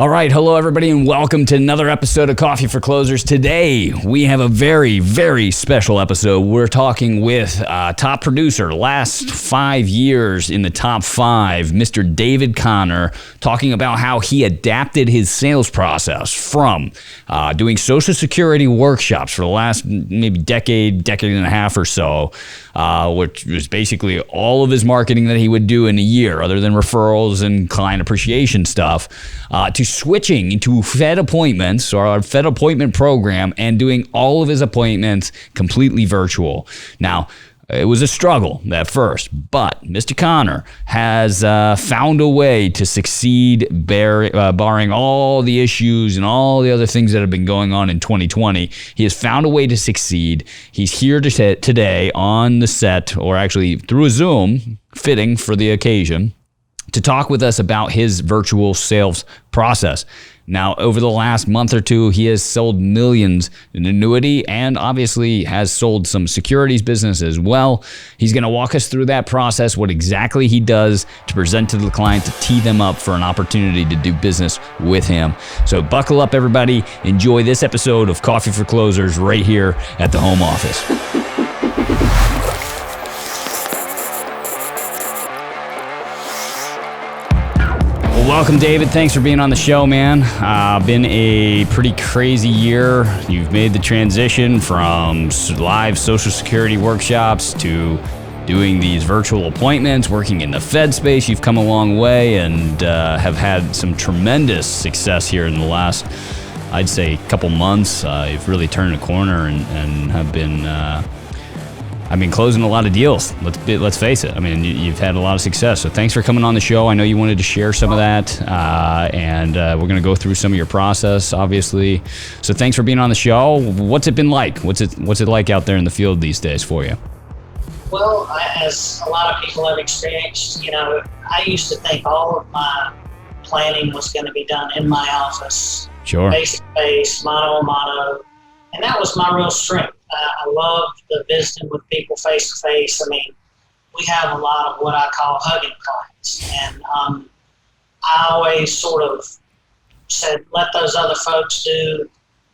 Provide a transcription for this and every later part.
All right, hello everybody and welcome to another episode of Coffee for Closers. Today we have a very, very special episode. We're talking with top producer, last 5 years in the top 5, Mr. David Connor, talking about how he adapted his sales process from doing Social Security workshops for the last maybe decade and a half or so, which was basically all of his marketing that he would do in a year, other than referrals and client appreciation stuff, to switching into Fed appointments or our Fed appointment program and doing all of his appointments completely virtual. Now, it was a struggle at first, but Mr. Connor has found a way to succeed, barring all the issues and all the other things that have been going on in 2020. He has found a way to succeed. He's here today on the set, or actually through a Zoom, fitting for the occasion, to talk with us about his virtual sales process. Now, over the last month or two, he has sold millions in annuity and obviously has sold some securities business as well. He's going to walk us through that process, what exactly he does to present to the client, to tee them up for an opportunity to do business with him. So buckle up, everybody. Enjoy this episode of Coffee for Closers right here at the home office. Welcome, David. Thanks for being on the show, man. Been a pretty crazy year. You've made the transition from live Social Security workshops to doing these virtual appointments, working in the Fed space. You've come a long way and have had some tremendous success here in the last, I'd say, couple months. You've really turned a corner and have been closing a lot of deals. Let's face it. I mean, you've had a lot of success. So thanks for coming on the show. I know you wanted to share some of that, and we're going to go through some of your process, obviously. So thanks for being on the show. What's it been like? What's it like out there in the field these days for you? Well, as a lot of people have experienced, I used to think all of my planning was going to be done in my office, sure, face-to-face, mano-a-mano, and that was my real strength. I love the visiting with people face to face. I mean, we have a lot of what I call hugging clients. And I always sort of said, let those other folks do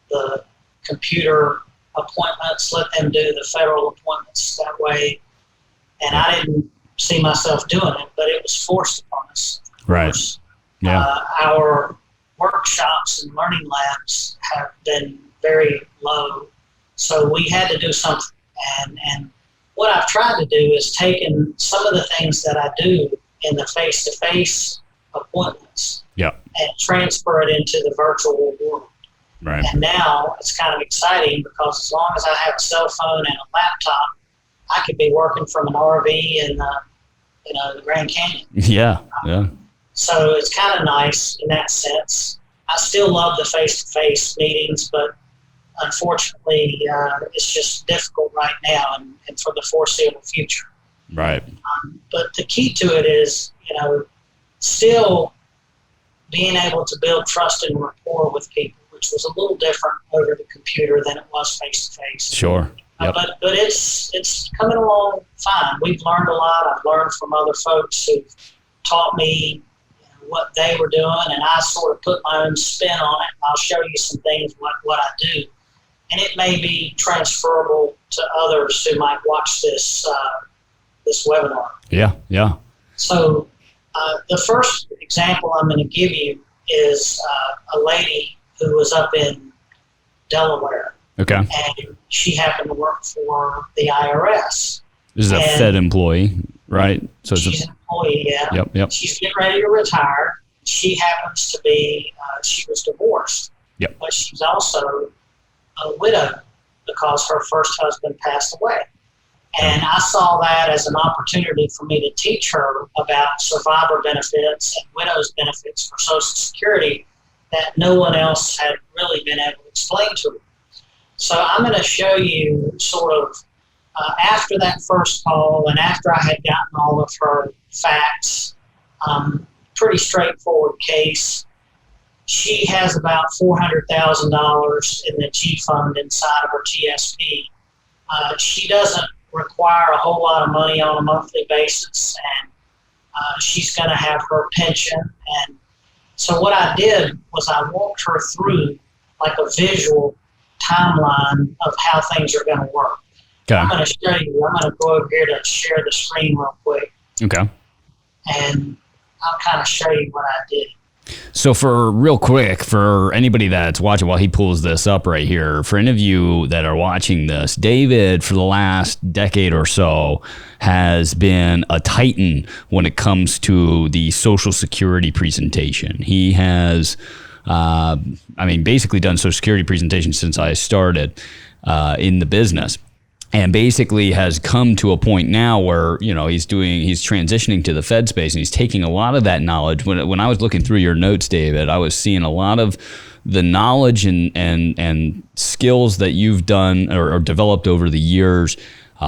the computer appointments, let them do the federal appointments that way. And I didn't see myself doing it, but it was forced upon us. Right. Yeah. Our workshops and learning labs have been very low. So we had to do something. And what I've tried to do is taken some of the things that I do in the face-to-face appointments, yeah, and transfer it into the virtual world. Right. And now it's kind of exciting because as long as I have a cell phone and a laptop, I could be working from an RV in the Grand Canyon. Yeah, yeah. So it's kind of nice in that sense. I still love the face-to-face meetings, but unfortunately, it's just difficult right now and for the foreseeable future. Right. But the key to it is, still being able to build trust and rapport with people, which was a little different over the computer than it was face-to-face. Sure. Yep. But it's coming along fine. We've learned a lot. I've learned from other folks who've taught me what they were doing, and I sort of put my own spin on it. I'll show you some things, what I do. And it may be transferable to others who might watch this webinar. Yeah, yeah. So the first example I'm going to give you is a lady who was up in Delaware. Okay. And she happened to work for the IRS. This is a Fed employee, right? So she's an employee, yeah. Yep. She's getting ready to retire. She happens to be, she was divorced. Yep. But she's also a widow because her first husband passed away. And I saw that as an opportunity for me to teach her about survivor benefits and widow's benefits for Social Security that no one else had really been able to explain to her. So I'm going to show you sort of after that first call and after I had gotten all of her facts, pretty straightforward case. She has about $400,000 in the G fund inside of her TSP. She doesn't require a whole lot of money on a monthly basis, and she's going to have her pension. And So what I did was I walked her through like a visual timeline of how things are going to work. Okay. I'm going to show you. I'm going to go over here to share the screen real quick. Okay. And I'll kind of show you what I did. So for anybody that's watching while he pulls this up right here, for any of you that are watching this, David, for the last decade or so, has been a titan when it comes to the Social Security presentation. He has, basically done Social Security presentations since I started in the business. And basically has come to a point now where, he's transitioning to the Fed space, and he's taking a lot of that knowledge. When I was looking through your notes, David, I was seeing a lot of the knowledge and skills that you've done or developed over the years,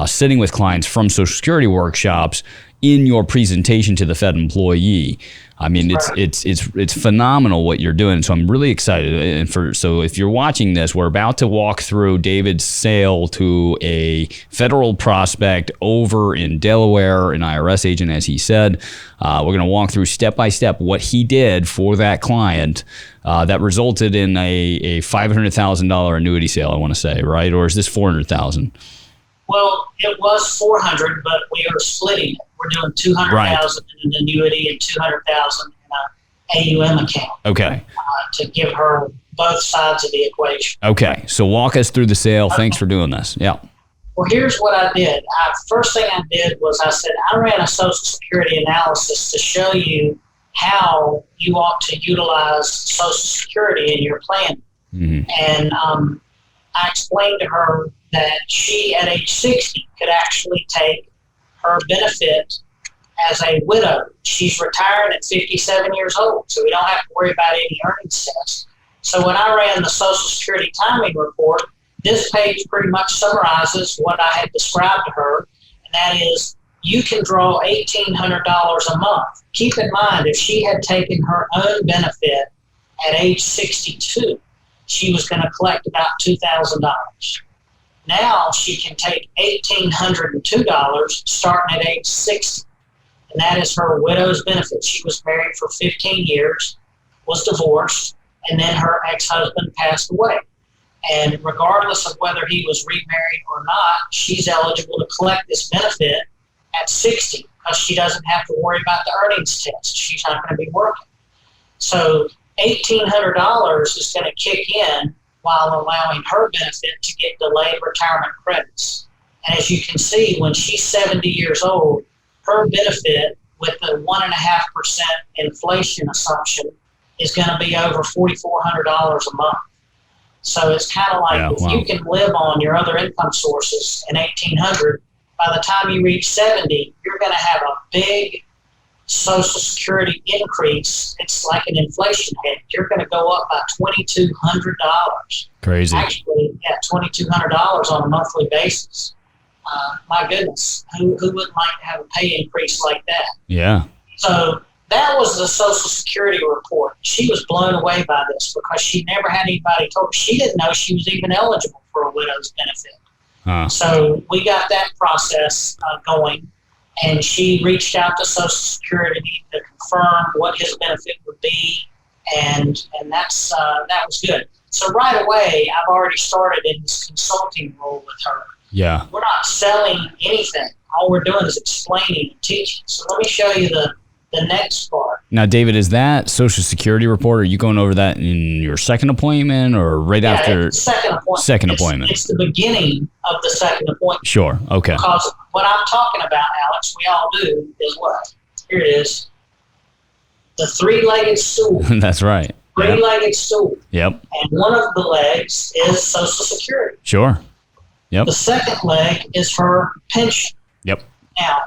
sitting with clients from Social Security workshops in your presentation to the Fed employee. I mean, it's phenomenal what you're doing. So I'm really excited. So if you're watching this, we're about to walk through David's sale to a federal prospect over in Delaware, an IRS agent, as he said. We're going to walk through step by step what he did for that client that resulted in a $500,000 annuity sale, I want to say, right? Or is this $400,000? Well, it was 400, but we are splitting it. We're doing 200,000 in an annuity and 200,000 in an AUM account. Okay. To give her both sides of the equation. Okay. So walk us through the sale. Okay. Thanks for doing this. Yeah. Well, here's what I did. First thing I did was I said I ran a Social Security analysis to show you how you ought to utilize Social Security in your plan. Mm-hmm. And I explained to her that she, at age 60, could actually take her benefit as a widow. She's retired at 57 years old, so we don't have to worry about any earnings tests. So when I ran the Social Security timing report, this page pretty much summarizes what I had described to her, and that is you can draw $1,800 a month. Keep in mind, if she had taken her own benefit at age 62, she was going to collect about $2,000. Now she can take $1,802 starting at age 60, and that is her widow's benefit. She was married for 15 years, was divorced, and then her ex-husband passed away. And regardless of whether he was remarried or not, she's eligible to collect this benefit at 60 because she doesn't have to worry about the earnings test. She's not going to be working. So $1,800 is going to kick in while allowing her benefit to get delayed retirement credits. And as you can see, when she's 70 years old, her benefit with the 1.5% inflation assumption is going to be over $4,400 a month. So it's kind of like you can live on your other income sources in $1,800, by the time you reach 70, you're going to have a big Social Security increase. It's like an inflation hedge. You're going to go up by $2,200. Crazy. Actually, yeah, $2,200 on a monthly basis. My goodness, who wouldn't like to have a pay increase like that? Yeah. So that was the Social Security report. She was blown away by this because she never had anybody told her. She didn't know she was even eligible for a widow's benefit. So we got that process going, and she reached out to Social Security to confirm what his benefit would be, and that was good. So right away, I've already started in this consulting role with her. Yeah. We're not selling anything. All we're doing is explaining and teaching. So let me show you the next part. Now, David, is that Social Security report? Are you going over that in your second appointment or right after? Second appointment. Second appointment. It's the beginning of the second appointment. Sure. Okay. Because what I'm talking about, Alex, we all do is what? Here it is. The three-legged stool. That's right. Three-legged stool. Yep. And one of the legs is Social Security. Sure. Yep. The second leg is her pension. Yep. Now,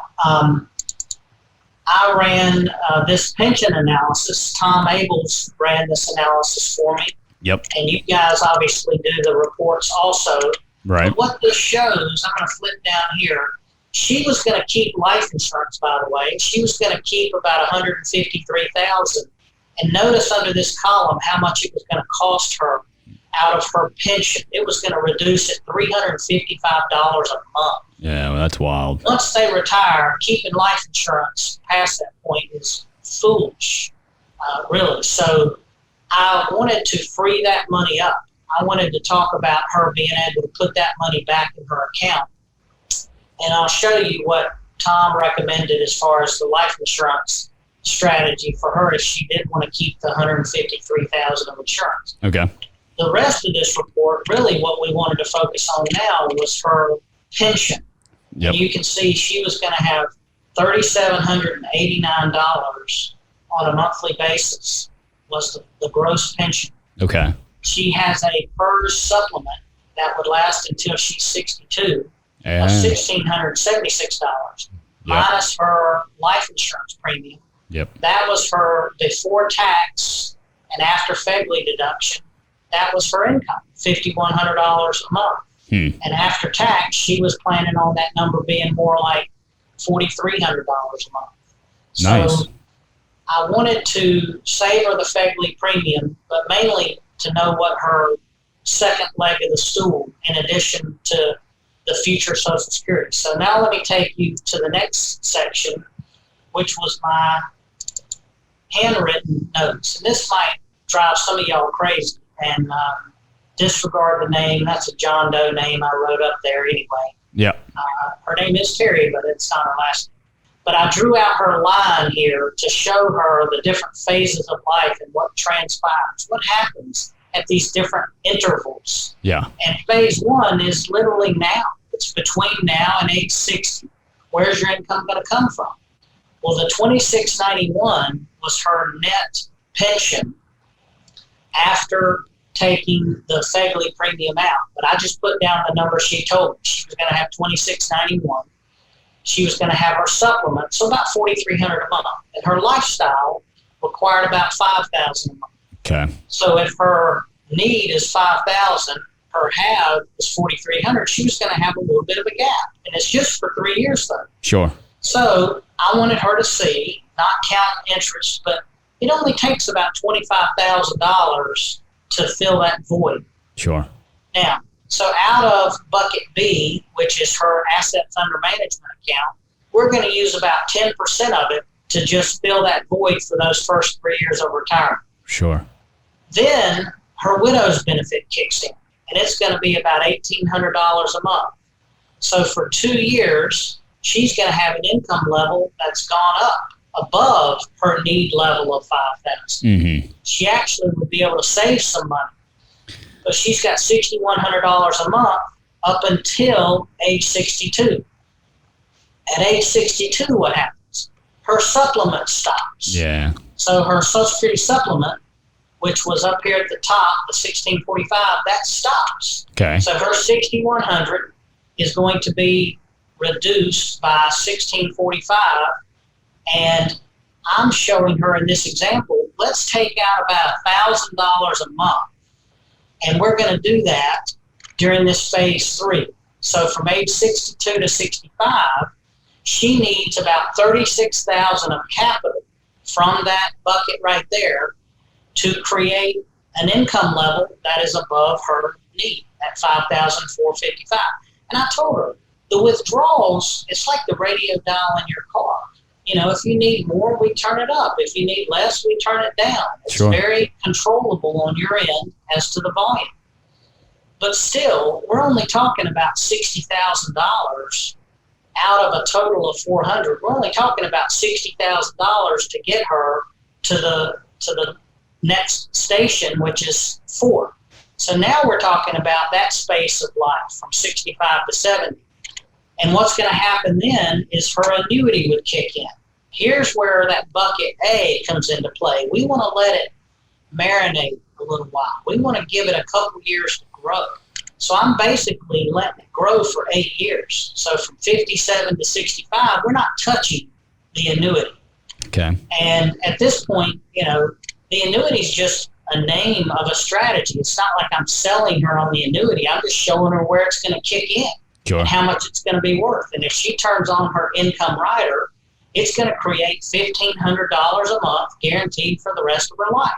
I ran this pension analysis. Tom Abels ran this analysis for me. Yep. And you guys obviously do the reports also. Right. But what this shows, I'm going to flip down here. She was going to keep life insurance, by the way. She was going to keep about $153,000. And notice under this column how much it was going to cost her out of her pension. It was going to reduce it $355 a month. Yeah, well, that's wild. Once they retire, keeping life insurance past that point is foolish. really. So I wanted to free that money up. I wanted to talk about her being able to put that money back in her account. And I'll show you what Tom recommended as far as the life insurance strategy for her if she did want to keep the $153,000 of insurance. Okay. The rest of this report, really what we wanted to focus on now was her pension. Yep. And you can see she was going to have $3,789 on a monthly basis was the gross pension. Okay. She has a PERS supplement that would last until she's 62 of $1,676 minus her life insurance premium. Yep. That was her before tax and after FEGLI deduction. That was her income, $5,100 a month. And after tax, she was planning on that number being more like $4,300 a month. Nice. So I wanted to save her the FEGLI premium, but mainly to know what her second leg of the stool, in addition to the future Social Security. So now let me take you to the next section, which was my handwritten notes. And this might drive some of y'all crazy and disregard the name. That's a John Doe name I wrote up there anyway. Yeah. Her name is Terry, but it's not her last name. But I drew out her line here to show her the different phases of life and what transpires, what happens at these different intervals. Yeah. And phase one is literally now. It's between now and age 60. Where's your income going to come from? Well, the $2,691 was her net pension after taking the FEGLI premium out. But I just put down the number she told me. She was going to have $2,691. She was going to have her supplement, so about $4,300 a month. And her lifestyle required about $5,000 a month. Okay. So if her need is $5,000, her have is $4,300, she was going to have a little bit of a gap. And it's just for 3 years, though. Sure. So I wanted her to see, not counting interest, but it only takes about $25,000 to fill that void. Sure. Now, so out of bucket B, which is her assets under management account, we're going to use about 10% of it to just fill that void for those first 3 years of retirement. Sure. Then her widow's benefit kicks in, and it's going to be about $1,800 a month. So for 2 years, she's going to have an income level that's gone up above her need level of $5,000. Mm-hmm. She actually would be able to save some money. But she's got $6,100 a month up until age 62. At age 62, what happens? Her supplement stops. Yeah. So her Social Security supplement, which was up here at the top, the $1,645, that stops. Okay. So her $6,100 is going to be reduced by $1,645, and I'm showing her in this example, let's take out about $1,000 a month. And we're going to do that during this phase 3. So from age 62 to 65, she needs about $36,000 of capital from that bucket right there to create an income level that is above her need at $5,455. And I told her, the withdrawals, it's like the radio dial in your car. You know, if you need more, we turn it up. If you need less, we turn it down. It's Sure. very controllable on your end as to the volume. But still, we're only talking about $60,000 out of a total of $400,000. We're only talking about $60,000 to get her to the next station, which is 4. So now we're talking about that space of life from 65 to 70. And what's going to happen then is her annuity would kick in. Here's where that bucket A comes into play. We want to let it marinate a little while. We want to give it a couple years to grow. So I'm basically letting it grow for 8 years. So from 57 to 65, we're not touching the annuity. Okay. And at this point, you know, the annuity is just a name of a strategy. It's not like I'm selling her on the annuity. I'm just showing her where it's going to kick in. Sure. And how much it's going to be worth. And if she turns on her income rider, it's going to create $1,500 a month guaranteed for the rest of her life.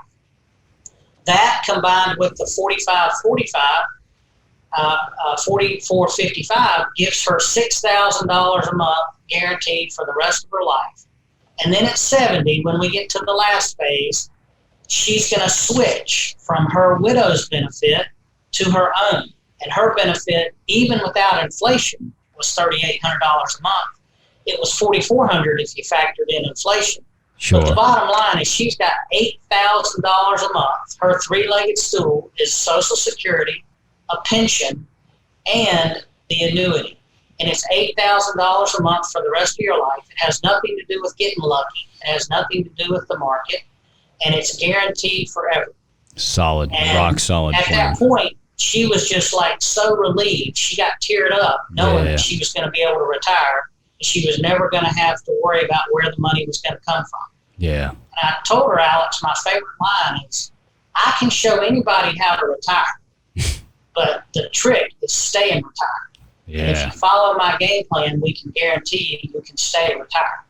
That combined with the 4455 gives her $6,000 a month guaranteed for the rest of her life. And then at 70, when we get to the last phase, she's going to switch from her widow's benefit to her own. And her benefit, even without inflation, was $3,800 a month. It was $4,400 if you factored in inflation. Sure. But the bottom line is she's got $8,000 a month. Her three-legged stool is Social Security, a pension, and the annuity. And it's $8,000 a month for the rest of your life. It has nothing to do with getting lucky. It has nothing to do with the market. And it's guaranteed forever. Solid, and rock solid. At that point, she was just like so relieved. She got teared up knowing that she was going to be able to retire. She was never going to have to worry about where the money was going to come from. Yeah. And I told her, Alex, my favorite line is, I can show anybody how to retire, but the trick is staying retired. Yeah. And if you follow my game plan, we can guarantee you can stay retired.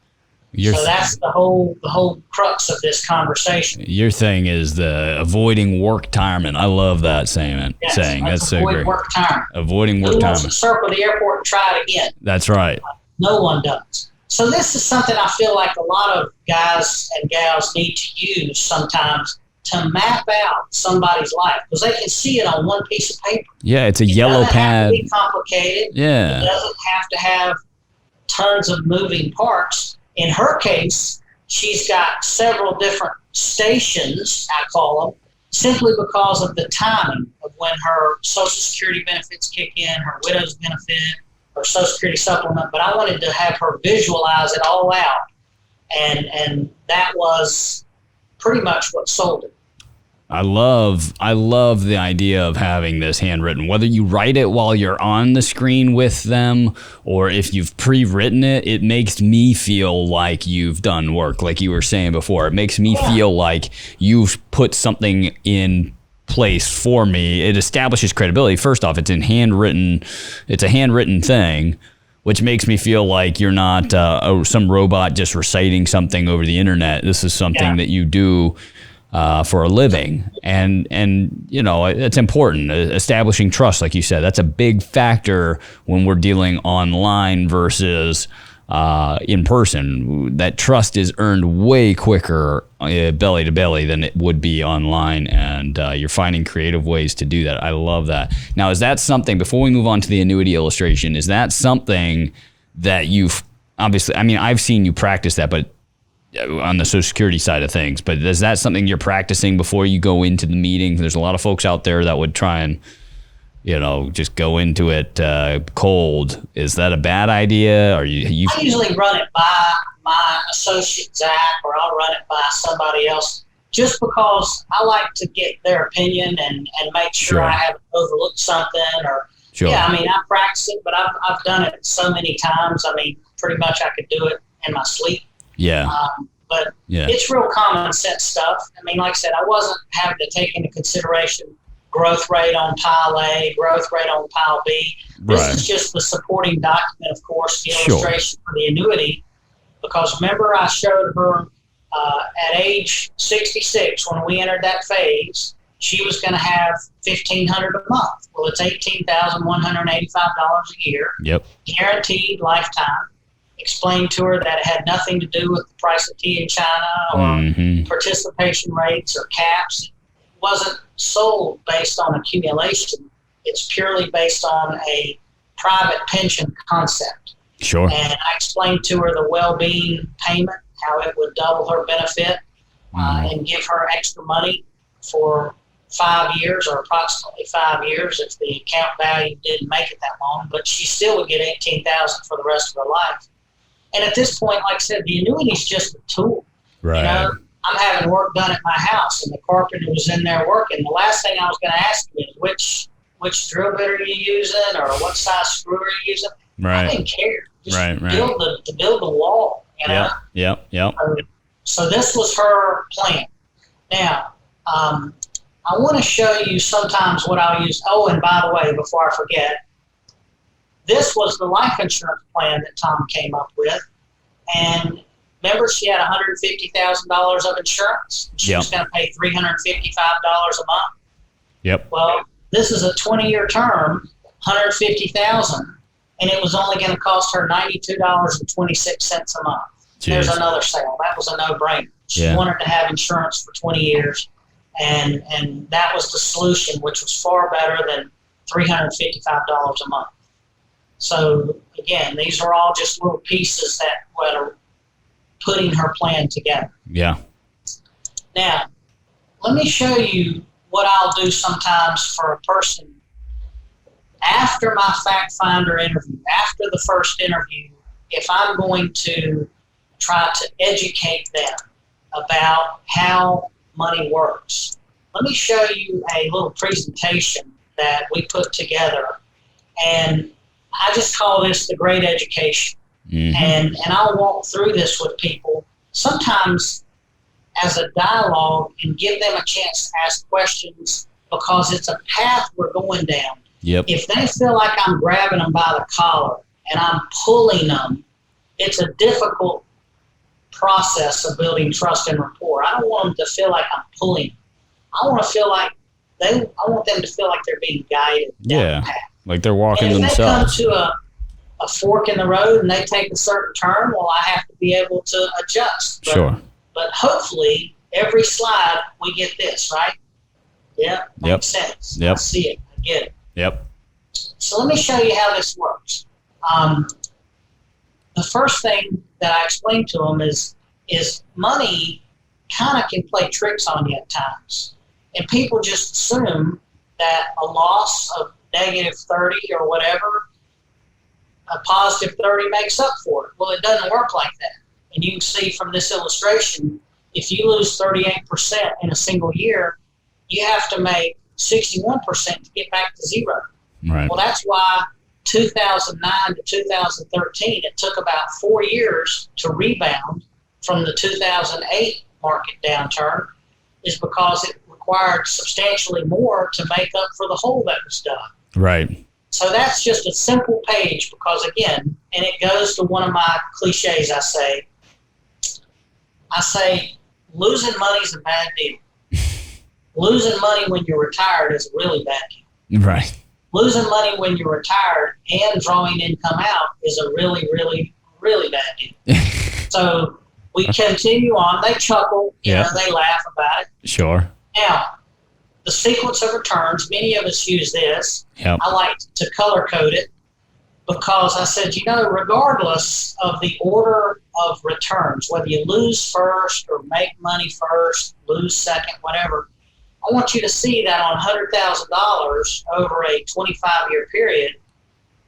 So that's the whole crux of this conversation. Your thing is the avoiding work retirement. I love that saying. Yes, That's so great. Work retirement. Avoiding work Who wants retirement. to circle the airport and try it again? That's right. No one does. So this is something I feel like a lot of guys and gals need to use sometimes to map out somebody's life, because they can see it on one piece of paper. Yeah, it's a yellow pad. It doesn't have to be complicated. Yeah. It doesn't have to have tons of moving parts. In her case, she's got several different stations, I call them, simply because of the timing of when her Social Security benefits kick in, her widow's benefit, her Social Security supplement. But I wanted to have her visualize it all out, and that was pretty much what sold it. I love the idea of having this handwritten, whether you write it while you're on the screen with them or if you've pre-written it. It makes me feel like you've done work, like you were saying before. It makes me feel like you've put something in place for me. It establishes credibility. First off, it's a handwritten thing, which makes me feel like you're not some robot just reciting something over the internet. This is something that you do for a living, and you know, it's important. Establishing trust, like you said, that's a big factor when we're dealing online versus in person. That trust is earned way quicker belly to belly than it would be online, and you're finding creative ways to do that. I love that. Now, is that something, before we move on to the annuity illustration, is that something that you've obviously, I mean, I've seen you practice that, but on the Social Security side of things, but is that something you're practicing before you go into the meeting? There's a lot of folks out there that would try and, you know, just go into it cold. Is that a bad idea? Or you? I usually run it by my associate Zach, or I'll run it by somebody else, just because I like to get their opinion and make sure I haven't overlooked something. Or yeah, I mean, I practice it, but I've done it so many times. I mean, pretty much I could do it in my sleep. Yeah. But it's real common sense stuff. I mean, like I said, I wasn't having to take into consideration growth rate on pile A, growth rate on pile B. This is just the supporting document, of course, the illustration for the annuity. Because remember, I showed her at age 66, when we entered that phase, she was going to have $1,500 a month. Well, it's $18,185 a year. Yep. Guaranteed lifetime. Explained to her that it had nothing to do with the price of tea in China or participation rates or caps. It wasn't sold based on accumulation. It's purely based on a private pension concept. Sure. And I explained to her the well-being payment, how it would double her benefit and give her extra money for 5 years, or approximately 5 years if the account value didn't make it that long, but she still would get $18,000 for the rest of her life. And at this point, like I said, the annuity is just a tool. Right. You know, I'm having work done at my house, and the carpenter was in there working. The last thing I was going to ask him is which drill bit are you using, or what size screw are you using? Right. I didn't care. Just build the wall. You know? Yeah. So this was her plan. Now, I want to show you sometimes what I'll use. Oh, and by the way, before I forget, this was the life insurance plan that Tom came up with. And remember, she had $150,000 of insurance. She was going to pay $355 a month. Yep. Well, this is a 20-year term, $150,000, and it was only going to cost her $92.26 a month. Jeez. There's another sale. That was a no-brainer. She wanted to have insurance for 20 years. And that was the solution, which was far better than $355 a month. So again, these are all just little pieces that were putting her plan together. Yeah. Now, let me show you what I'll do sometimes for a person after my fact finder interview, after the first interview, if I'm going to try to educate them about how money works. Let me show you a little presentation that we put together, and I just call this the Great Education. Mm-hmm. And I'll walk through this with people, sometimes as a dialogue, and give them a chance to ask questions because it's a path we're going down. Yep. If they feel like I'm grabbing them by the collar and I'm pulling them, it's a difficult process of building trust and rapport. I don't want them to feel like I'm pulling them. I want them to feel like they're being guided down the path. Like they're walking and if themselves. they come to a fork in the road and they take a certain turn, well, I have to be able to adjust. Sure. But hopefully, every slide we get this, right? Yeah, makes sense. Yep. I see it. I get it. Yep. So let me show you how this works. The first thing that I explain to them is money kind of can play tricks on you at times. And people just assume that a loss of negative 30 or whatever, a positive 30 makes up for it. Well, it doesn't work like that. And you can see from this illustration, if you lose 38% in a single year, you have to make 61% to get back to zero. Right. Well, that's why 2009 to 2013, it took about 4 years to rebound from the 2008 market downturn, is because it required substantially more to make up for the hole that was done. Right. So that's just a simple page because, again, and it goes to one of my cliches I say, losing money is a bad deal. Losing money when you're retired is a really bad deal. Right. Losing money when you're retired and drawing income out is a really, really, really bad deal. So we continue on. They chuckle. You know, they laugh about it. Sure. Now, the sequence of returns, many of us use this. Yep. I like to color code it because I said, regardless of the order of returns, whether you lose first or make money first, lose second, whatever, I want you to see that on $100,000 over a 25-year period,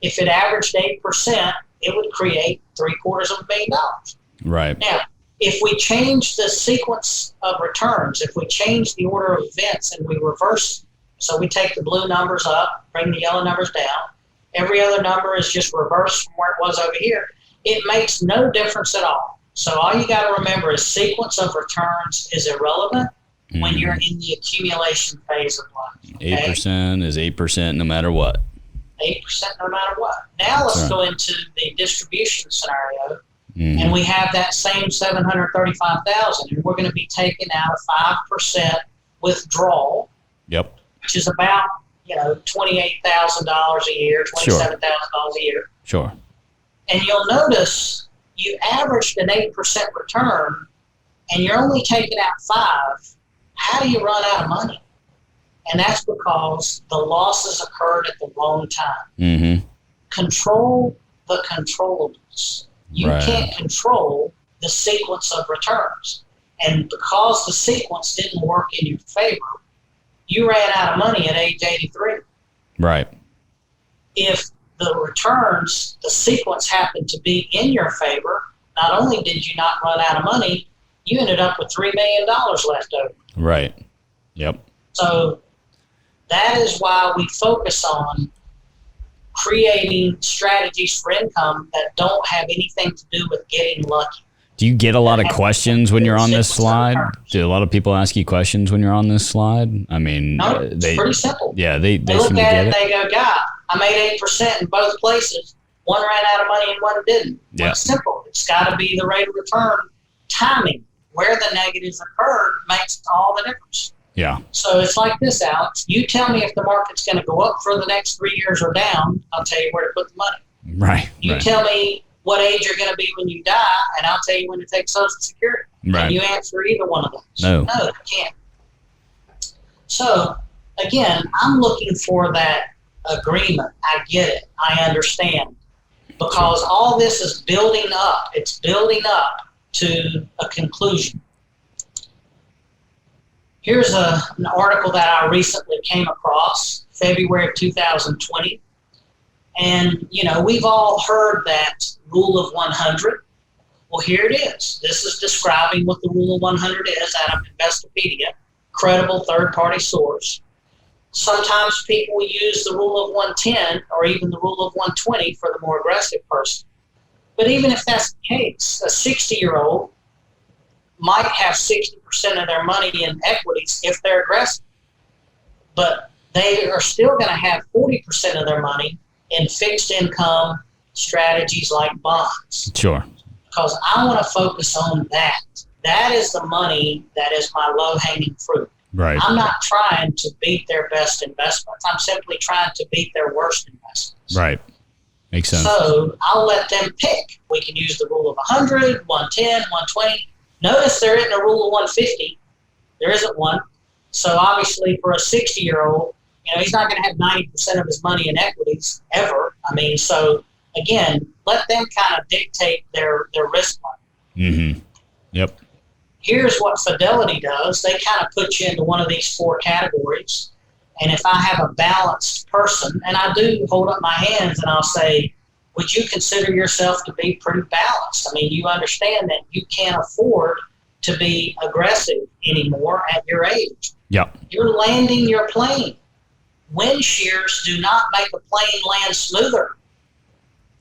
if it averaged 8%, it would create $750,000. Right. Now, if we change the sequence of returns, if we change the order of events and we reverse, so we take the blue numbers up, bring the yellow numbers down, every other number is just reversed from where it was over here, it makes no difference at all. So all you got to remember is sequence of returns is irrelevant when you're in the accumulation phase of life. Okay? 8% is 8% no matter what. 8% no matter what. Now let's go into the distribution scenario. And we have that same $735,000, and we're going to be taking out a 5% withdrawal. Yep. Which is about $28,000 a year, $27,000 a year. Sure. And you'll notice you averaged an 8% return, and you're only taking out 5. How do you run out of money? And that's because the losses occurred at the wrong time. Mm-hmm. Control the controllables. You can't control the sequence of returns. And because the sequence didn't work in your favor, you ran out of money at age 83. Right. If the returns, the sequence happened to be in your favor, not only did you not run out of money, you ended up with $3 million left over. Right. Yep. So that is why we focus on creating strategies for income that don't have anything to do with getting lucky. Do you get a lot of questions when you're on this slide? Do a lot of people ask you questions when you're on this slide? I mean, no, it's pretty simple. Yeah, they look seem to at get it and it. they go, God, I made 8% in both places. One ran out of money and one didn't. Well, it's simple. It's got to be the rate of return timing. Where the negatives occurred makes all the difference. Yeah. So it's like this, Alex. You tell me if the market's going to go up for the next 3 years or down. I'll tell you where to put the money. Right. You tell me what age you're going to be when you die, and I'll tell you when to take Social Security. Right. Can you answer either one of those? No. No, you can't. So, again, I'm looking for that agreement. I get it. I understand. Because all this is building up. It's building up to a conclusion. Here's an article that I recently came across, February of 2020. And, we've all heard that rule of 100. Well, here it is. This is describing what the rule of 100 is out of Investopedia, credible third-party source. Sometimes people will use the rule of 110 or even the rule of 120 for the more aggressive person. But even if that's the case, a 60-year-old might have 60% of their money in equities if they're aggressive. But they are still going to have 40% of their money in fixed income strategies like bonds. Sure. Because I want to focus on that. That is the money that is my low-hanging fruit. Right. I'm not trying to beat their best investments. I'm simply trying to beat their worst investments. Right. Makes sense. So I'll let them pick. We can use the rule of 100, 110, 120. Notice there isn't a rule of 150. There isn't one. So obviously for a 60-year-old, he's not going to have 90% of his money in equities ever. So again, let them kind of dictate their risk money. Mm-hmm. Yep. Here's what Fidelity does. They kind of put you into one of these four categories. And if I have a balanced person, and I do hold up my hands and I'll say, would you consider yourself to be pretty balanced? You understand that you can't afford to be aggressive anymore at your age. Yep. You're landing your plane. Wind shears do not make a plane land smoother.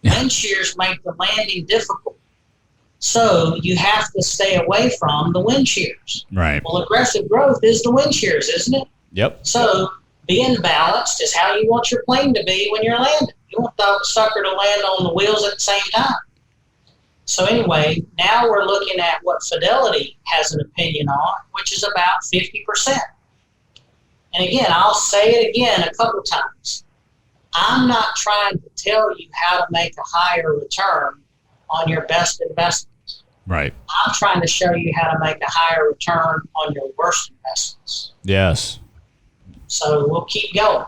Wind shears make the landing difficult. So you have to stay away from the wind shears. Right. Well, aggressive growth is the wind shears, isn't it? Yep. So being balanced is how you want your plane to be when you're landing. You want the sucker to land on the wheels at the same time. So anyway, now we're looking at what Fidelity has an opinion on, which is about 50%. And again, I'll say it again a couple times. I'm not trying to tell you how to make a higher return on your best investments. Right. I'm trying to show you how to make a higher return on your worst investments. Yes. So we'll keep going.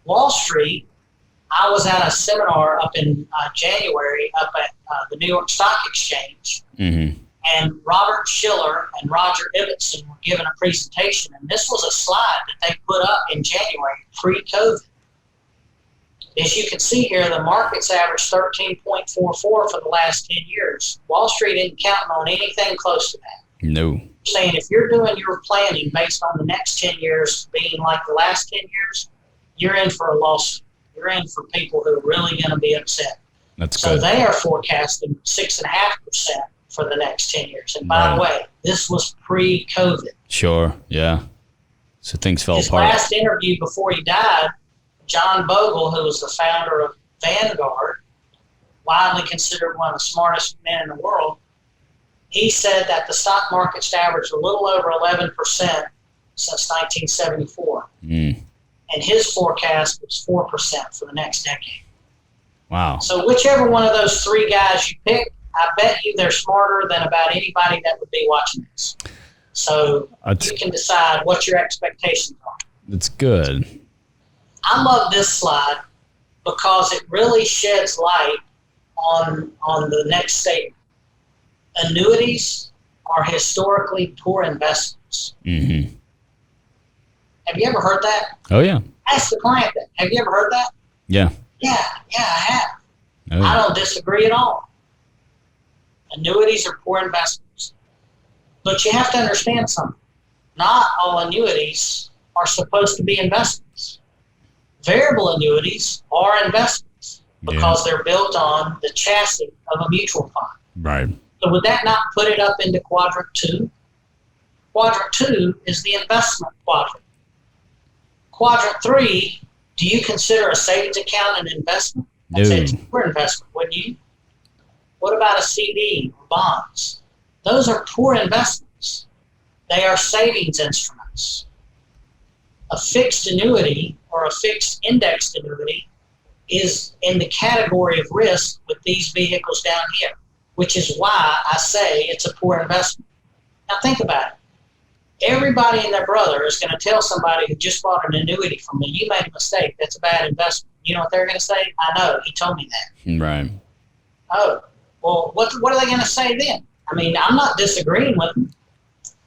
Wall Street, I was at a seminar up in January up at the New York Stock Exchange. Mm-hmm. And Robert Schiller and Roger Ibbotson were given a presentation. And this was a slide that they put up in January, pre-COVID. As you can see here, the market's averaged 13.44 for the last 10 years. Wall Street isn't counting on anything close to that. No. Saying if you're doing your planning based on the next 10 years being like the last 10 years, you're in for a lawsuit. You're in for people who are really going to be upset. That's so good. They are forecasting 6.5% for the next 10 years. And by the way, this was pre-COVID. Sure, yeah. So things fell apart. His last interview before he died, John Bogle, who was the founder of Vanguard, widely considered one of the smartest men in the world, he said that the stock market's averaged a little over 11% since 1974. And his forecast was 4% for the next decade. Wow. So whichever one of those three guys you pick, I bet you they're smarter than about anybody that would be watching this. So you can decide what your expectations are. That's good. I love this slide because it really sheds light on the next statement. Annuities are historically poor investments. Mm-hmm. Have you ever heard that? Oh, yeah. Ask the client that. Have you ever heard that? Yeah. Yeah, I have. Oh, yeah. I don't disagree at all. Annuities are poor investments. But you have to understand something. Not all annuities are supposed to be investments. Variable annuities are investments because they're built on the chassis of a mutual fund. Right. So would that not put it up into quadrant 2? Quadrant 2 is the investment quadrant. Quadrant 3, do you consider a savings account an investment? That's a poor investment, wouldn't you? What about a CD or bonds? Those are poor investments. They are savings instruments. A fixed annuity or a fixed indexed annuity is in the category of risk with these vehicles down here, which is why I say it's a poor investment. Now think about it. Everybody and their brother is going to tell somebody who just bought an annuity from me, you made a mistake. That's a bad investment. You know what they're going to say? I know. He told me that. Right. Oh, well, what are they going to say then? I mean, I'm not disagreeing with them,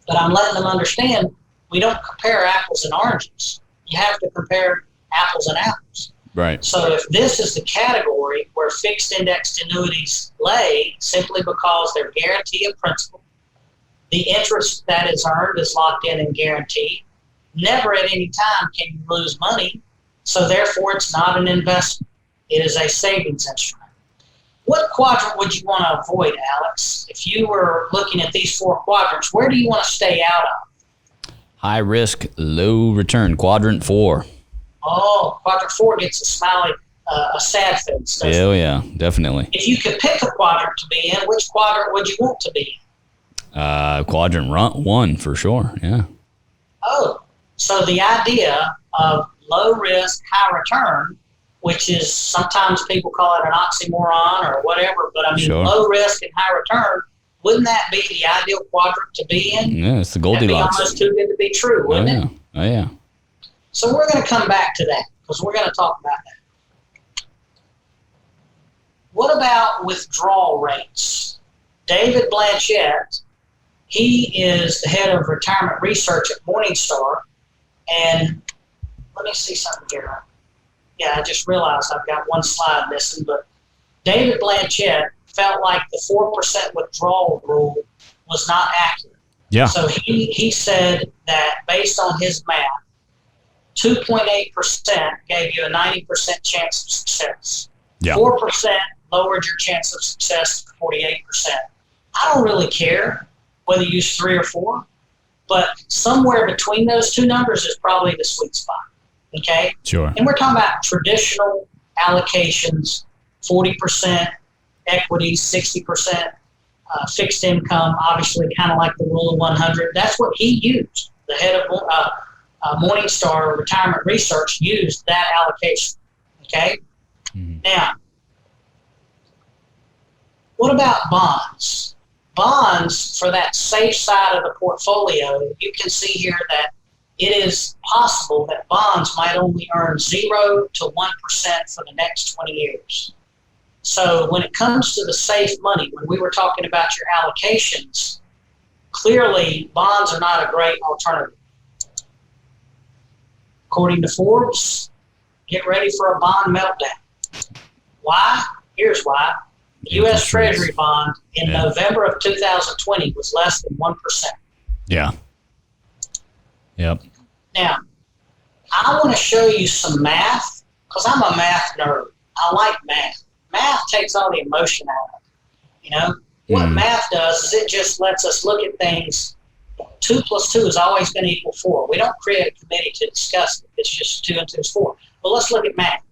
but I'm letting them understand we don't compare apples and oranges. You have to compare apples and apples. Right. So if this is the category where fixed indexed annuities lay simply because they're guarantee of principal, the interest that is earned is locked in and guaranteed. Never at any time can you lose money, so therefore it's not an investment. It is a savings instrument. What quadrant would you want to avoid, Alex? If you were looking at these 4 quadrants, where do you want to stay out of? High risk, low return, quadrant 4. Oh, quadrant 4 gets a smiley, a sad face. Oh, yeah, definitely. If you could pick a quadrant to be in, which quadrant would you want to be in? Quadrant 1 for sure. Yeah. Oh, so the idea of low risk, high return, which is sometimes people call it an oxymoron or whatever, but I mean, Sure. Low risk and high return, wouldn't that be the ideal quadrant to be in? Yeah, it's the That'd be Goldilocks. almost too good to be true, Oh wouldn't yeah. it? Oh yeah. So we're going to come back to that because we're going to talk about that. What about withdrawal rates? David Blanchett, he is the head of retirement research at Morningstar. And let me see something here. Yeah, I just realized I've got one slide missing, but David Blanchett felt like the 4% withdrawal rule was not accurate. Yeah. So he said that based on his math, 2.8% gave you a 90% chance of success. Yeah. 4% lowered your chance of success to 48%. I don't really care whether you use 3 or 4, but somewhere between those two numbers is probably the sweet spot. Okay? Sure. And we're talking about traditional allocations, 40% equities, 60% fixed income, obviously kind of like the rule of 100. That's what he used. The head of Morningstar Retirement Research used that allocation. Okay? Mm-hmm. Now, what about bonds? Bonds, for that safe side of the portfolio, you can see here that it is possible that bonds might only earn 0 to 1% for the next 20 years. So when it comes to the safe money, when we were talking about your allocations, clearly bonds are not a great alternative. According to Forbes, get ready for a bond meltdown. Why? Here's why. The U.S. Treasury bond in November of 2020 was less than 1%. Yeah. Yep. Now, I want to show you some math because I'm a math nerd. I like math. Math takes all the emotion out of it. You know, what math does is it just lets us look at things. 2 plus 2 is always going to equal 4. We don't create a committee to discuss it. It's just 2 and 2 is 4. But let's look at math.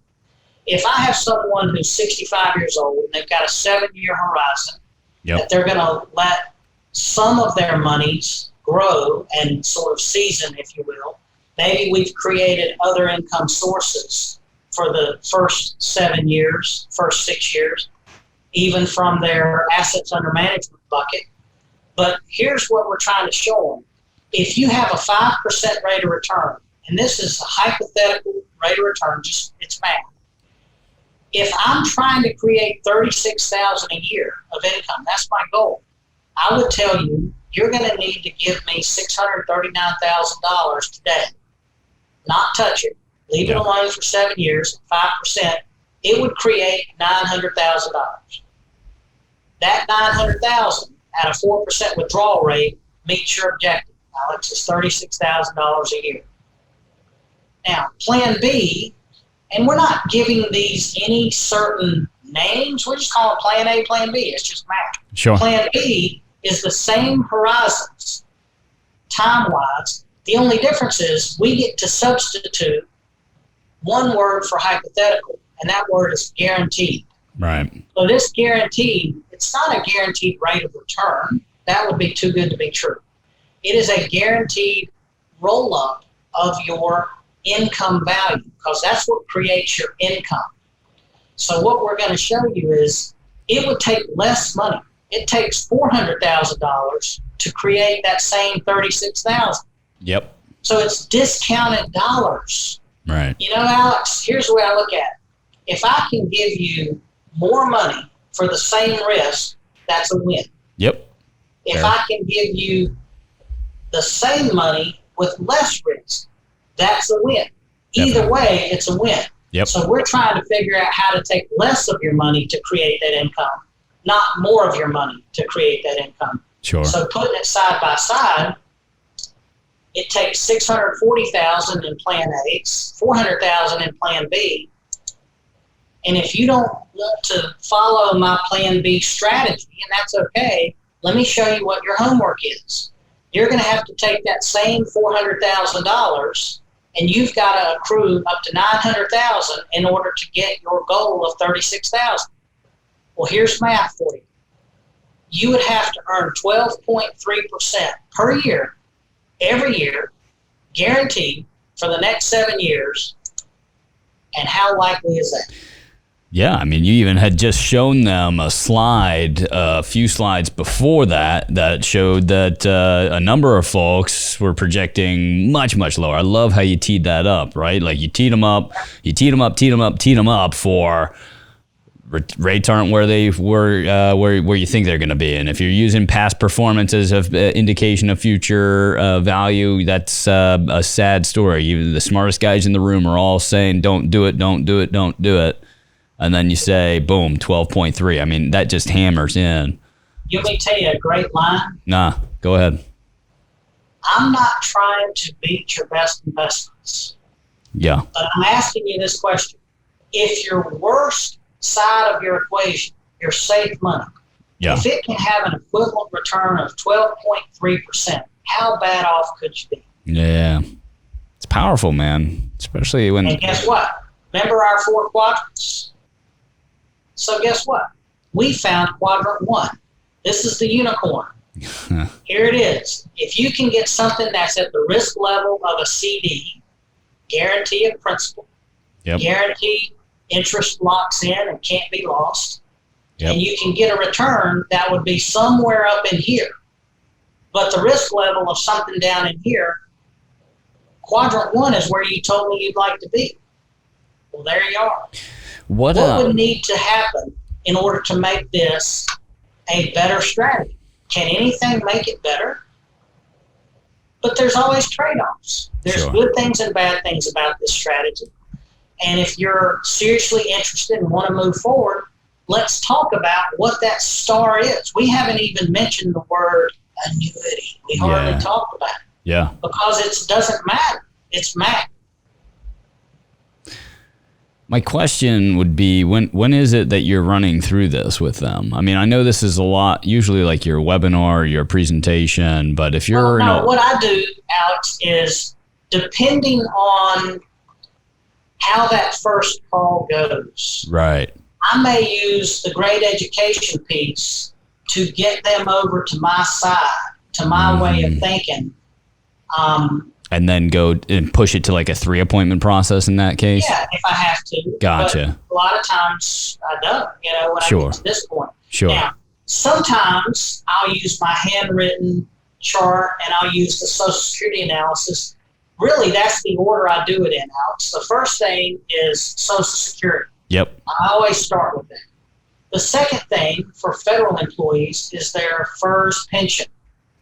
If I have someone who's 65 years old and they've got a 7-year horizon, that they're going to let some of their monies grow and sort of season, if you will. Maybe we've created other income sources for the first 7 years, first 6 years, even from their assets under management bucket. But here's what we're trying to show them. If you have a 5% rate of return, and this is a hypothetical rate of return, just it's math. If I'm trying to create $36,000 a year of income, that's my goal. I would tell you, you're going to need to give me $639,000 today. Not touch it. Leave it alone for 7 years, 5%. It would create $900,000. That $900,000 at a 4% withdrawal rate meets your objective. Alex, is $36,000 a year. Now, Plan B, and we're not giving these any certain names. We're just calling Plan A, Plan B. It's just math. Sure. Plan B is the same horizons, time-wise. The only difference is we get to substitute one word for hypothetical, and that word is guaranteed. Right. So this guaranteed, it's not a guaranteed rate of return. That would be too good to be true. It is a guaranteed roll-up of your income value because that's what creates your income. So what we're going to show you is it would take less money. It takes $400,000 to create that same $36,000. Yep. So it's discounted dollars. Right. You know, Alex, here's the way I look at it. If I can give you more money for the same risk, that's a win. Yep. If I can give you the same money with less risk, that's a win. Either way, it's a win. Yep. So we're trying to figure out how to take less of your money to create that income, not more of your money to create that income. Sure. So putting it side by side, it takes $640,000 in Plan A, $400,000 in Plan B. And if you don't want to follow my Plan B strategy, and that's okay, let me show you what your homework is. You're going to have to take that same $400,000 and you've got to accrue up to $900,000 in order to get your goal of $36,000. Well, here's math for you. You would have to earn 12.3% per year, every year, guaranteed for the next 7 years. And how likely is that? Yeah, I mean, you even had just shown them a slide, a few slides before that showed that a number of folks were projecting much, much lower. I love how you teed that up, right? Like you teed them up for rates aren't where they were, where you think they're going to be. And if you're using past performance as an indication of future value, that's a sad story. The smartest guys in the room are all saying, don't do it, don't do it, don't do it. And then you say, boom, 12.3. I mean, that just hammers in. You want me to tell you a great line? Nah, go ahead. I'm not trying to beat your best investments. Yeah. But I'm asking you this question. If your worst side of your equation, your safe money, if it can have an equivalent return of 12.3%, how bad off could you be? Yeah. It's powerful, man. Especially when... And guess what? Remember our 4 quadrants? So guess what? We found quadrant 1. This is the unicorn. Here it is. If you can get something that's at the risk level of a CD, guarantee of principal, guarantee interest locks in and can't be lost, and you can get a return that would be somewhere up in here, but the risk level of something down in here, quadrant 1 is where you told me you'd like to be. Well, there you are. What would need to happen in order to make this a better strategy? Can anything make it better? But there's always trade-offs. There's good things and bad things about this strategy. And if you're seriously interested and want to move forward, let's talk about what that star is. We haven't even mentioned the word annuity. We hardly talked about it. Yeah. Because it doesn't matter. It's math. My question would be, when is it that you're running through this with them? I mean, I know this is a lot, usually like your webinar, your presentation, but if you're... what I do, Alex, is depending on how that first call goes. Right. I may use the great education piece to get them over to my side, to my way of thinking. And then go and push it to like a 3-appointment process in that case? Yeah, if I have to. Gotcha. But a lot of times I don't, when I get to this point. Sure. Now, sometimes I'll use my handwritten chart and I'll use the Social Security analysis. Really, that's the order I do it in, Alex. The first thing is Social Security. Yep. I always start with that. The second thing for federal employees is their FERS pension.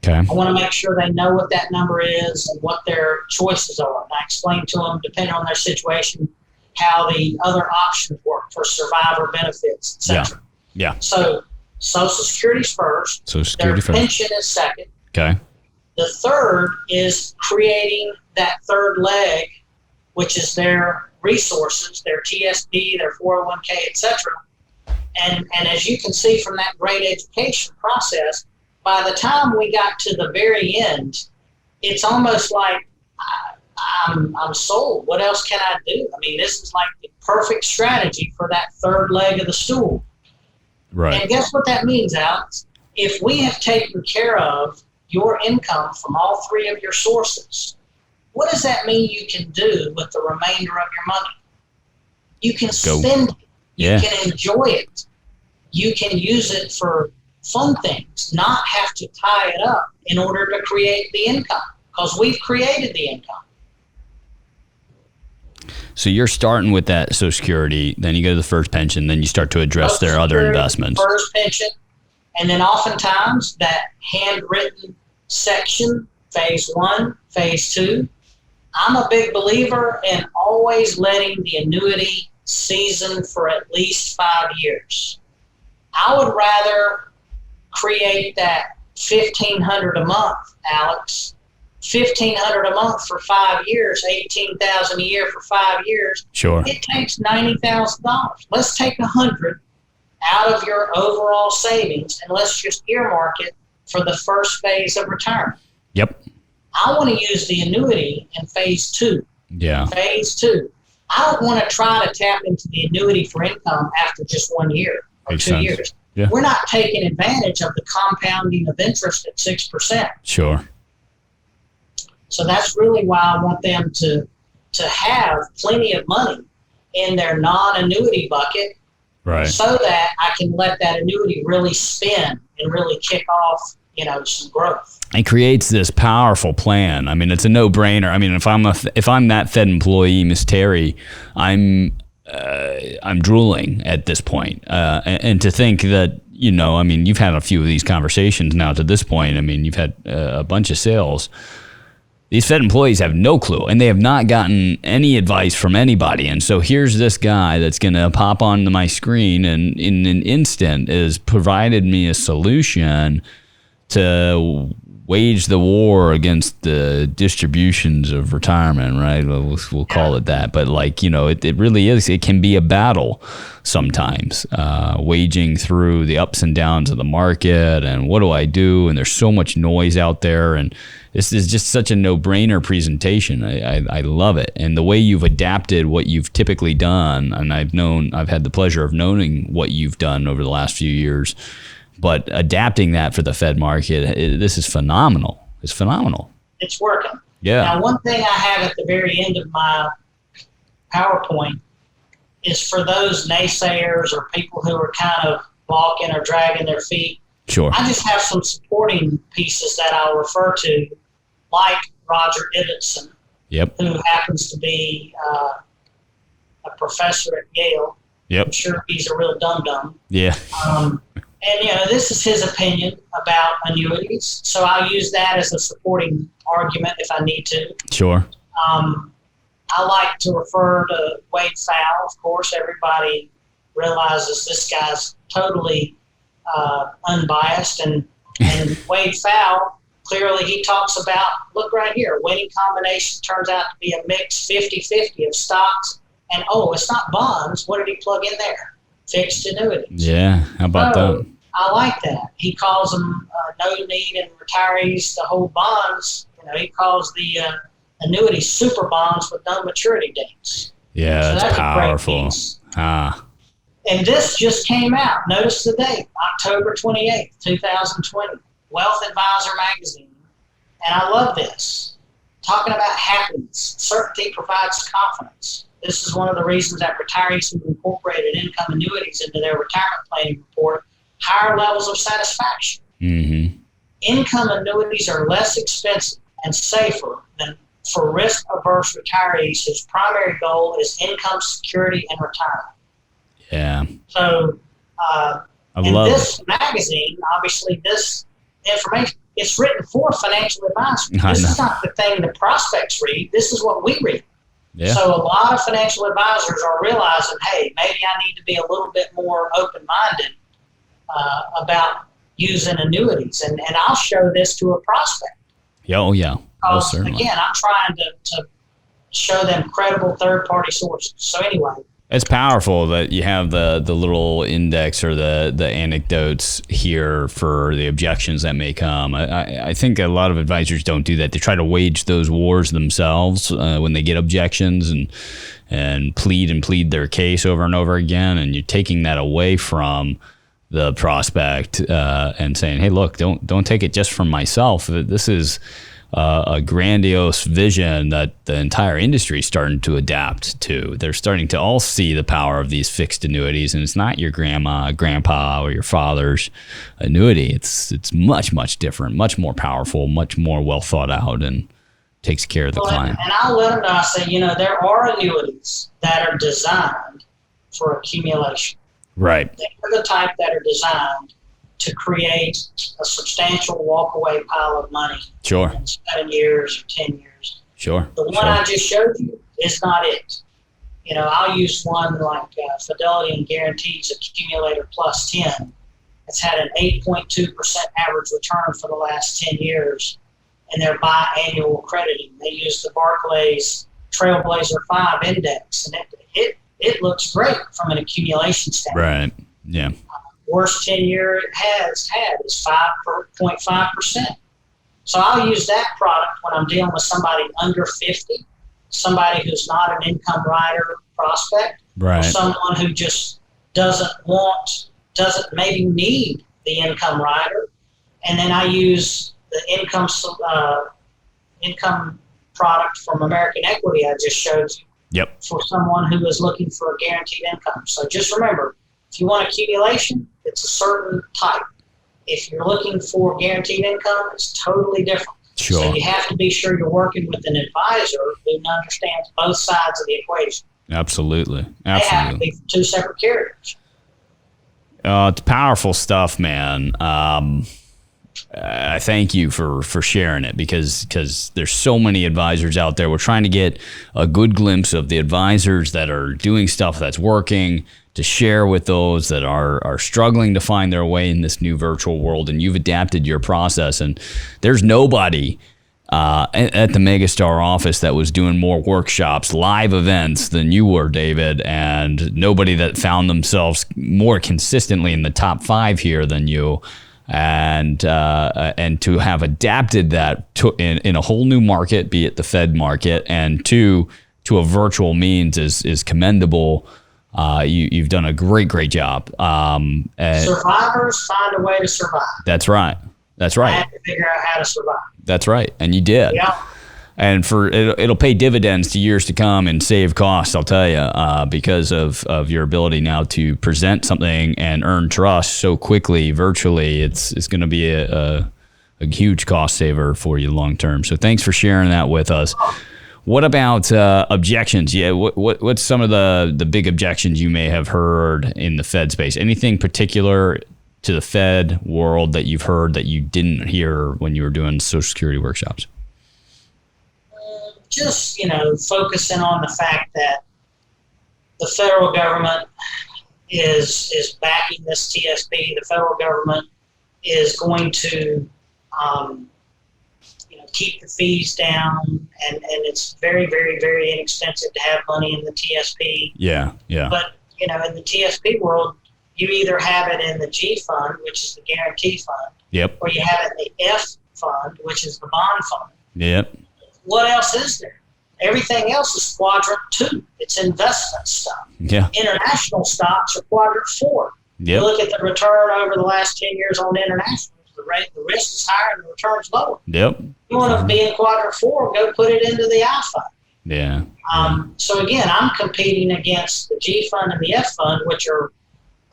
Okay. I want to make sure they know what that number is and what their choices are. And I explain to them, depending on their situation, how the other options work for survivor benefits, etc. Yeah. So Social Security's first. Social Security their pension is second. Okay. The third is creating that third leg, which is their resources, their TSP, their 401k, etc. And as you can see from that great education process, by the time we got to the very end, it's almost like I'm sold. What else can I do? I mean, this is like the perfect strategy for that third leg of the stool. Right. And guess what that means, Alex? If we have taken care of your income from all 3 of your sources, what does that mean you can do with the remainder of your money? You can spend it. You can enjoy it. You can use it for fun things, not have to tie it up in order to create the income, because we've created the income. So you're starting with that Social Security, then you go to the first pension, then you start to address their other investments. First pension, and then oftentimes that handwritten section, phase 1, phase 2. I'm a big believer in always letting the annuity season for at least 5 years. I would rather create that $1,500 a month, Alex. $1,500 a month for 5 years, $18,000 a year for 5 years. Sure. It takes $90,000. Let's take $100 out of your overall savings and let's just earmark it for the first phase of retirement. Yep. I want to use the annuity in phase 2. Yeah. Phase 2. I don't want to try to tap into the annuity for income after just 1 year or Makes 2 sense. years. Yeah. We're not taking advantage of the compounding of interest at 6%. Sure. So that's really why I want them to have plenty of money in their non-annuity bucket, Right. so that I can let that annuity really spin and really kick off, some growth. It creates this powerful plan. I mean, it's a no-brainer. I mean, if I'm that Fed employee, Miss Terry, I'm drooling at this point. And to think that, you've had a few of these conversations now to this point. I mean, you've had a bunch of sales. These Fed employees have no clue, and they have not gotten any advice from anybody. And so here's this guy that's going to pop onto my screen and in an instant has provided me a solution to wage the war against the distributions of retirement, right? We'll call it that. But it really is. It can be a battle sometimes, waging through the ups and downs of the market and what do I do? And there's so much noise out there. And this is just such a no-brainer presentation. I love it. And the way you've adapted what you've typically done, and I've had the pleasure of knowing what you've done over the last few years, but adapting that for the Fed market, this is phenomenal. It's phenomenal. It's working. Yeah. Now, one thing I have at the very end of my PowerPoint is for those naysayers or people who are kind of balking or dragging their feet. Sure. I just have some supporting pieces that I'll refer to, like Roger Ibbotson, Yep. who happens to be a professor at Yale. Yep. I'm sure he's a real dum-dum. Yeah. And, this is his opinion about annuities. So I'll use that as a supporting argument if I need to. Sure. I like to refer to Wade Fowle. Of course, everybody realizes this guy's totally unbiased. And Wade Fowle, clearly he talks about, look right here, winning combination turns out to be a mix 50-50 of stocks. And, it's not bonds. What did he plug in there? Fixed annuities. Yeah, how about that? I like that. He calls them no need and retirees to hold bonds. He calls the annuities super bonds with no maturity dates. Yeah, so that's powerful. And this just came out. Notice the date, October 28th, 2020. Wealth Advisor magazine. And I love this. Talking about happiness. Certainty provides confidence. This is one of the reasons that retirees who incorporated income annuities into their retirement planning report higher levels of satisfaction. Mm-hmm. Income annuities are less expensive and safer than for risk-averse retirees whose primary goal is income security and retirement. Yeah. So, in this magazine, obviously, this information, it's written for financial advisors. This is not the thing the prospects read. This is what we read. Yeah. So a lot of financial advisors are realizing, hey, maybe I need to be a little bit more open-minded about using annuities. And I'll show this to a prospect. Yeah, oh, yeah. Because, certainly. Again, I'm trying to show them credible third-party sources. So anyway. It's powerful that you have the little index or the anecdotes here for the objections that may come. I think a lot of advisors don't do that. They try to wage those wars themselves when they get objections and plead their case over and over again. And you're taking that away from the prospect and saying, hey, look, don't take it just from myself. This is a grandiose vision that the entire industry is starting to adapt to. They're starting to all see the power of these fixed annuities, and it's not your grandma, grandpa, or your father's annuity. It's much, much different, much more powerful, much more well thought out, and takes care of the client. And I'll let them know, I say, there are annuities that are designed for accumulation. Right. They're the type that are designed to create a substantial walk-away pile of money Sure. in 7 years or 10 years. Sure. The one I just showed you is not it. I'll use one like Fidelity and Guarantees Accumulator Plus 10. It's had an 8.2% average return for the last 10 years, and they're biannual crediting. They use the Barclays Trailblazer 5 index, and it looks great from an accumulation standpoint. Right. Yeah. Worst 10-year it has had is 5.5%. So I'll use that product when I'm dealing with somebody under 50, somebody who's not an income rider prospect, right. or someone who just doesn't maybe need the income rider. And then I use the income product from American Equity I just showed you. Yep. For someone who is looking for a guaranteed income. So just remember, if you want accumulation, it's a certain type. If you're looking for guaranteed income, it's totally different. Sure. So you have to be sure you're working with an advisor who understands both sides of the equation. Absolutely. They have to be from two separate carriers. It's powerful stuff, man. I thank you for sharing it because there's so many advisors out there. We're trying to get a good glimpse of the advisors that are doing stuff that's working to share with those that are struggling to find their way in this new virtual world. And you've adapted your process. And there's nobody at the Megastar office that was doing more workshops, live events than you were, David, and nobody that found themselves more consistently in the top 5 here than you. And to have adapted that in a whole new market, be it the Fed market, and to a virtual means is commendable. You've done a great job. Survivors find a way to survive. That's right. I have to figure out how to survive. That's right, and you did. Yeah. And it'll pay dividends to years to come and save costs, I'll tell you, because of your ability now to present something and earn trust so quickly virtually. It's going to be a huge cost saver for you long term. So thanks for sharing that with us. What about objections? Yeah, what's some of the big objections you may have heard in the Fed space? Anything particular to the Fed world that you've heard that you didn't hear when you were doing Social Security workshops? Just, focusing on the fact that the federal government is backing this TSP. The federal government is going to, keep the fees down, and it's very, very, very inexpensive to have money in the TSP. Yeah. But, in the TSP world, you either have it in the G fund, which is the guarantee fund, Yep. or you have it in the F fund, which is the bond fund. Yep. What else is there? Everything else is quadrant 2. It's investment stuff. Yeah. International stocks are quadrant 4. Yep. You look at the return over the last 10 years on international, the risk is higher and the return's lower. Yep. You want to be in quadrant 4, go put it into the I fund. Yeah. So again, I'm competing against the G fund and the F fund, which are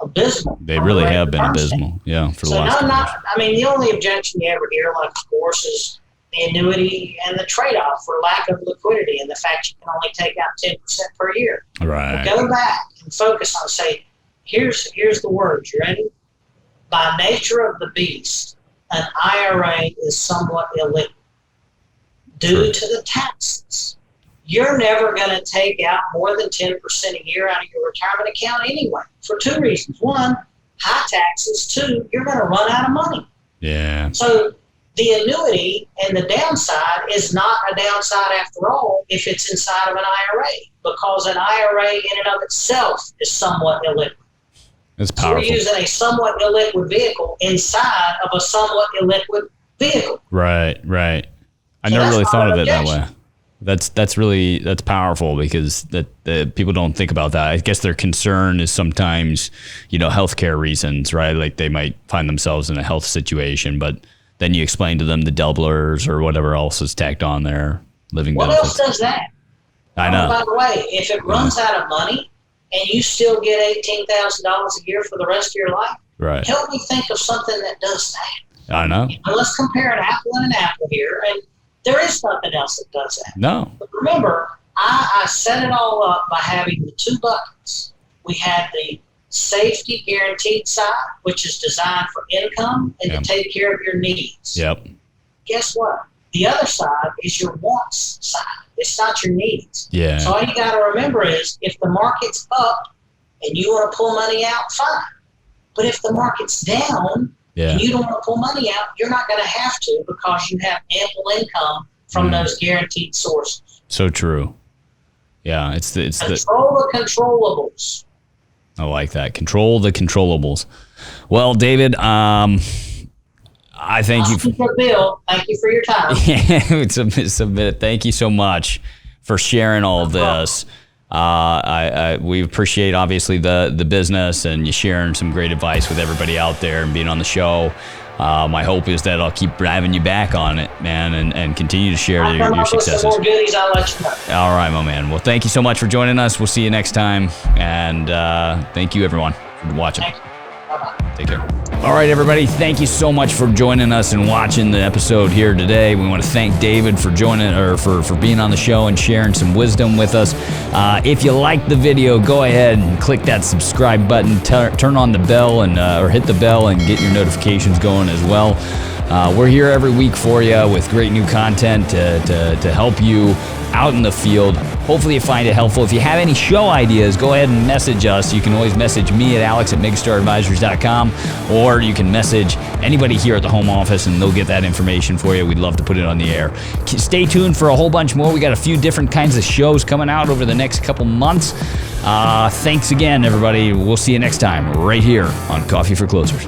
abysmal. They really have been abysmal. Yeah, for the last 10 years. The only objection you ever hear, of course, is the annuity and the trade-off for lack of liquidity and the fact you can only take out 10% per year. Right. Well, go back and focus on, say, here's the words. You ready? By nature of the beast, an IRA is somewhat illiquid due to the taxes. You're never going to take out more than 10% a year out of your retirement account anyway, for 2 reasons. 1, high taxes. 2, you're going to run out of money. Yeah. So the annuity and the downside is not a downside after all if it's inside of an IRA, because an IRA in and of itself is somewhat illiquid. It's powerful. So we're using a somewhat illiquid vehicle inside of a somewhat illiquid vehicle. Right. I never really thought of it that way. That's powerful because that people don't think about that. I guess their concern is sometimes, healthcare reasons, right? Like they might find themselves in a health situation, but then you explain to them the doublers or whatever else is tacked on there. Living What benefits. else does that? I know. By the way, if it runs out of money and you still get $18,000 a year for the rest of your life, Right. help me think of something that does that. I know. Now, let's compare an apple and an apple here, and there is nothing else that does that. No. But remember, I set it all up by having the two buckets. We had the safety guaranteed side, which is designed for income and to take care of your needs. Yep. Guess what? The other side is your wants side. It's not your needs. Yeah. So all you got to remember is if the market's up and you want to pull money out, fine. But if the market's down and you don't want to pull money out, you're not going to have to because you have ample income from those guaranteed sources. So true. Yeah, Control the controllables. I like that. Control the controllables. Well, David, I thank you. Bill, thank you for your time. Submit. Thank you so much for sharing all of this. We appreciate obviously the business and you sharing some great advice with everybody out there and being on the show. My hope is that I'll keep having you back on it, man, and continue to share your successes. Some more goodies, I'll let you know. All right, my man. Well, thank you so much for joining us. We'll see you next time, and thank you, everyone, for watching. Bye-bye. Take care. All right, everybody. Thank you so much for joining us and watching the episode here today. We want to thank David for joining or for being on the show and sharing some wisdom with us. If you liked the video, go ahead and click that subscribe button. Turn on the bell or hit the bell and get your notifications going as well. We're here every week for you with great new content to help you out in the field. Hopefully you find it helpful. If you have any show ideas, go ahead and message us. You can always message me at alex@megstaradvisors.com, or you can message anybody here at the home office and they'll get that information for you. We'd love to put it on the air. Stay tuned for a whole bunch more. We got a few different kinds of shows coming out over the next couple months. Thanks again, everybody. We'll see you next time right here on Coffee for Closers.